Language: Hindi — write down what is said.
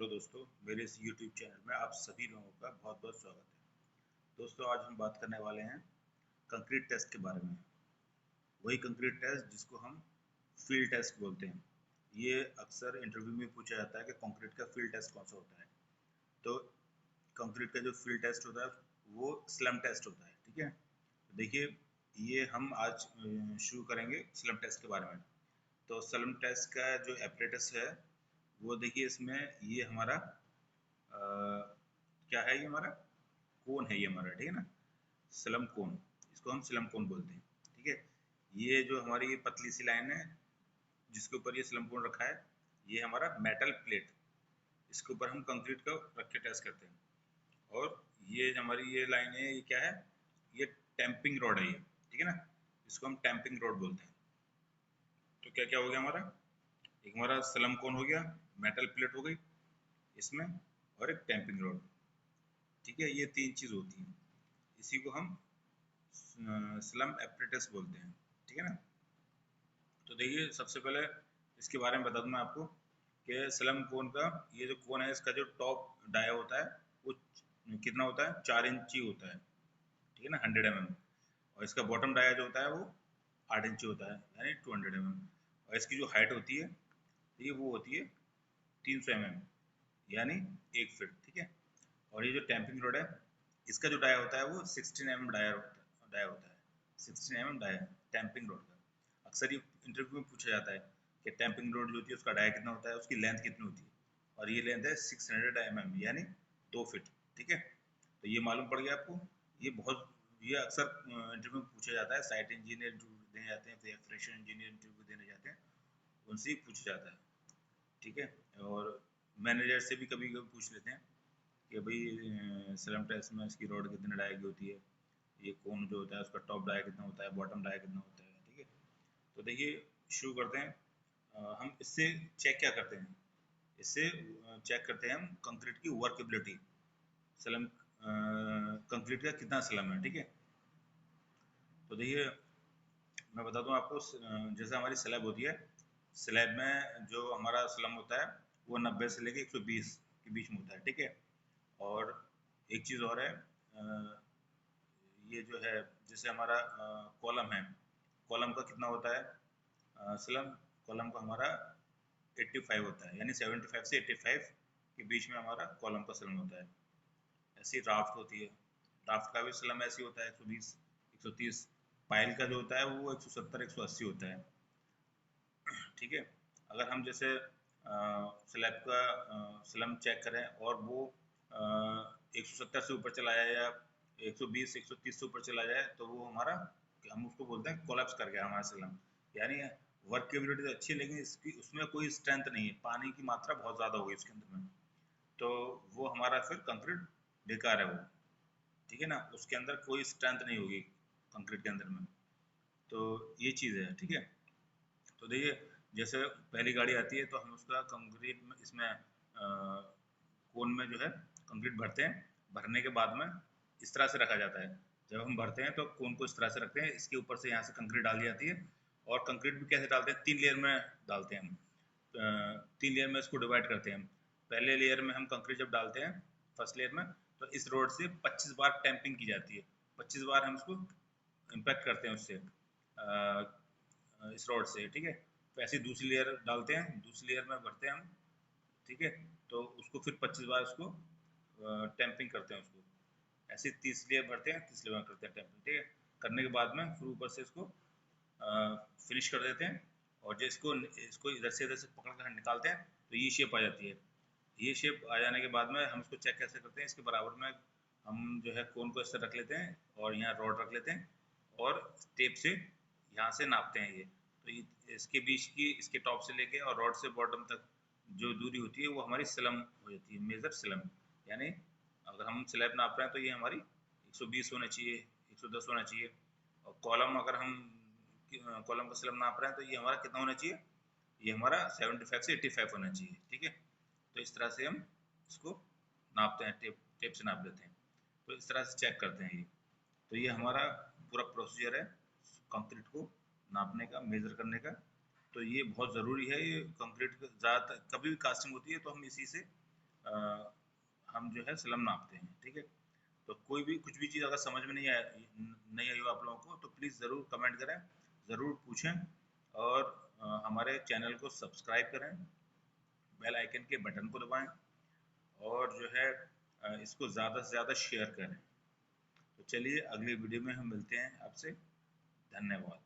हेलो दोस्तों, मेरे इस YouTube चैनल में आप सभी लोगों का बहुत बहुत स्वागत है। दोस्तों, आज हम बात करने वाले हैं कंक्रीट टेस्ट के बारे में। वही कंक्रीट टेस्ट जिसको हम फील्ड टेस्ट बोलते हैं। ये अक्सर इंटरव्यू में पूछा जाता है कि कंक्रीट का फील्ड टेस्ट कौन सा होता है। तो कंक्रीट का जो फील्ड टेस्ट होता है वो स्लम टेस्ट होता है। ठीक है, देखिए, ये हम आज शुरू करेंगे स्लम टेस्ट के बारे में। तो स्लम टेस्ट का जो एपरेटस है वो देखिए, इसमें ये हमारा क्या है, ये हमारा कोन है, ये हमारा, ठीक है ना, स्लम कोन। इसको हम स्लम कोन बोलते हैं। ठीक है, ये जो हमारी पतली सी लाइन है जिसके ऊपर ये स्लम कोन रखा है, ये हमारा मेटल प्लेट, इसके ऊपर हम कंक्रीट का रख के टेस्ट करते हैं। और ये जो हमारी ये लाइन है, ये क्या है, ये टैंपिंग रॉड है ये, ठीक है ना, इसको हम टैंपिंग रॉड बोलते हैं। तो क्या क्या हो गया हमारा, एक हमारा स्लम कोन हो गया, मेटल प्लेट हो गई इसमें, और एक टैंपिंग रॉड। ठीक है, ये तीन चीज होती है, इसी को हम स्लम एपरेटस बोलते हैं। ठीक है ना। तो देखिए, सबसे पहले इसके बारे में बता दूं मैं आपको कि स्लम कोन का ये जो कोन है, इसका जो टॉप डाया होता है वो कितना होता है, 4 इंची होता है। ठीक है ना, 100 mm। और इसका बॉटम डाया जो होता है वो 8 इंची होता है, यानी 200 mm। और इसकी जो हाइट होती है ये वो होती है 300 mm, यानी 1 फीट। ठीक है। और ये जो टैंपिंग रोड है, इसका जो डाया होता है वो 16 mm डाया होता है। 16 mm डाया टैंपिंग रोड का। अक्सर ये इंटरव्यू में पूछा जाता है कि टैंपिंग रोड जो होती है उसका डाया कितना होता है, उसकी लेंथ कितनी होती है। और ये लेंथ है 600 mm, यानी 2 फीट। ठीक है, तो ये मालूम पड़ गया आपको। ये बहुत, ये अक्सर इंटरव्यू में पूछा जाता है। साइट इंजीनियर देने जाते हैं, फ्रेशर इंजीनियर इंटरव्यू देने जाते हैं, उनसे ही पूछा जाता है। ठीक है, और मैनेजर से भी कभी कभी पूछ लेते हैं कि भाई स्लम टेस्ट में इसकी रोड कितने डाया की होती है, ये कोन जो होता है उसका टॉप डाया कितना होता है, बॉटम डाया कितना होता है। ठीक है, तो देखिए, शुरू करते हैं। हम इससे चेक क्या करते हैं, इससे चेक करते हैं हम कंक्रीट की वर्केबिलिटी, स्लम कंक्रीट का कितना स्लम है। ठीक है, तो देखिए, मैं बता दूं आपको, जैसे हमारी स्लैब होती है, स्लैब में जो हमारा स्लम होता है वो 90 से लेके 120 के बीच में होता है। ठीक है, और एक चीज़ और है, ये जो है, जैसे हमारा कॉलम है, कॉलम का कितना होता है स्लम, कॉलम का हमारा 85 होता है, यानी 75 से 85 के बीच में हमारा कॉलम का स्लम होता है। ऐसी ड्राफ्ट होती है, ड्राफ्ट का भी स्लम ऐसी होता है 120 130। पाइल का जो होता है वो 170 180 होता है। ठीक है, अगर हम जैसे स्लैब का स्लम चेक करें और वो 170 से ऊपर चला जाए या 120 130 से ऊपर चला जाए, तो वो हमारा, हम उसको बोलते हैं कोलैप्स कर गया हमारा स्लम। यानी वर्क केबिलिटी तो अच्छी है, लेकिन इसकी उसमें कोई स्ट्रेंथ नहीं है, पानी की मात्रा बहुत ज़्यादा हो गई उसके अंदर में, तो वो हमारा फिर कंक्रीट बेकार है वो। ठीक है ना, उसके अंदर कोई स्ट्रेंथ नहीं होगी कंक्रीट के अंदर में। तो ये चीज़ है। ठीक है, तो देखिए, जैसे पहली गाड़ी आती है तो हम उसका कंक्रीट में, इसमें कोन में जो है कंक्रीट भरते हैं। भरने के बाद में इस तरह से रखा जाता है। जब हम भरते हैं तो कोन को इस तरह से रखते हैं, इसके ऊपर से यहाँ से कंक्रीट डाल दी जाती है। और कंक्रीट भी कैसे डालते हैं, 3 लेयर में डालते हैं हम। 3 लेयर में इसको डिवाइड करते हैं हम। पहले लेयर में हम कंक्रीट जब डालते हैं, फर्स्ट लेयर में, तो इस रोड से 25 बार टैंपिंग की जाती है। 25 बार हम इसको इम्पैक्ट करते हैं उससे, इस रोड से। ठीक है, तो ऐसे दूसरी लेयर डालते हैं, दूसरी लेयर में भरते हैं हम। ठीक है, तो उसको फिर 25 बार उसको टैंपिंग करते हैं उसको। ऐसे 30 लेयर भरते हैं, 30 लेयर करते हैं टैंपिंग। ठीक है, करने के बाद में फिर ऊपर से इसको फिनिश कर देते हैं। और जो इसको इसको इधर से पकड़ कर निकालते हैं तो ये शेप आ जाती है। ये शेप आ जाने के बाद में हम इसको चेक कैसे करते हैं, इसके बराबर में हम जो है कोन को इस तरह रख लेते हैं और यहाँ रॉड रख लेते हैं, और टेप से यहाँ से नापते हैं ये। तो इसके बीच की, इसके टॉप से लेके और रॉड से बॉटम तक जो दूरी होती है वो हमारी स्लम हो जाती है, मेजर स्लम। यानी अगर हम स्लैब नाप रहे हैं तो ये हमारी 120 होना चाहिए, 110 होना चाहिए। और कॉलम, अगर हम कॉलम का स्लैब नाप रहे हैं तो ये हमारा कितना होना चाहिए, ये हमारा 75 से 85 होना चाहिए। ठीक है, तो इस तरह से हम इसको नापते हैं, टेप टेप से नाप लेते हैं। तो इस तरह से चेक करते हैं ये। तो ये हमारा पूरा प्रोसीजर है कंक्रीट को नापने का, मेज़र करने का। तो ये बहुत ज़रूरी है। ये कंक्रीट ज़्यादातर कभी भी कास्टिंग होती है तो हम इसी से हम जो है स्लम नापते हैं। ठीक है, तो कोई भी कुछ भी चीज़ अगर समझ में नहीं आई हो आप लोगों को, तो प्लीज़ ज़रूर कमेंट करें, ज़रूर पूछें, और हमारे चैनल को सब्सक्राइब करें, बेल आइकन के बटन को दबाएं, और जो है इसको ज़्यादा से ज़्यादा शेयर करें। तो चलिए अगली वीडियो में हम मिलते हैं आपसे। धन्यवाद।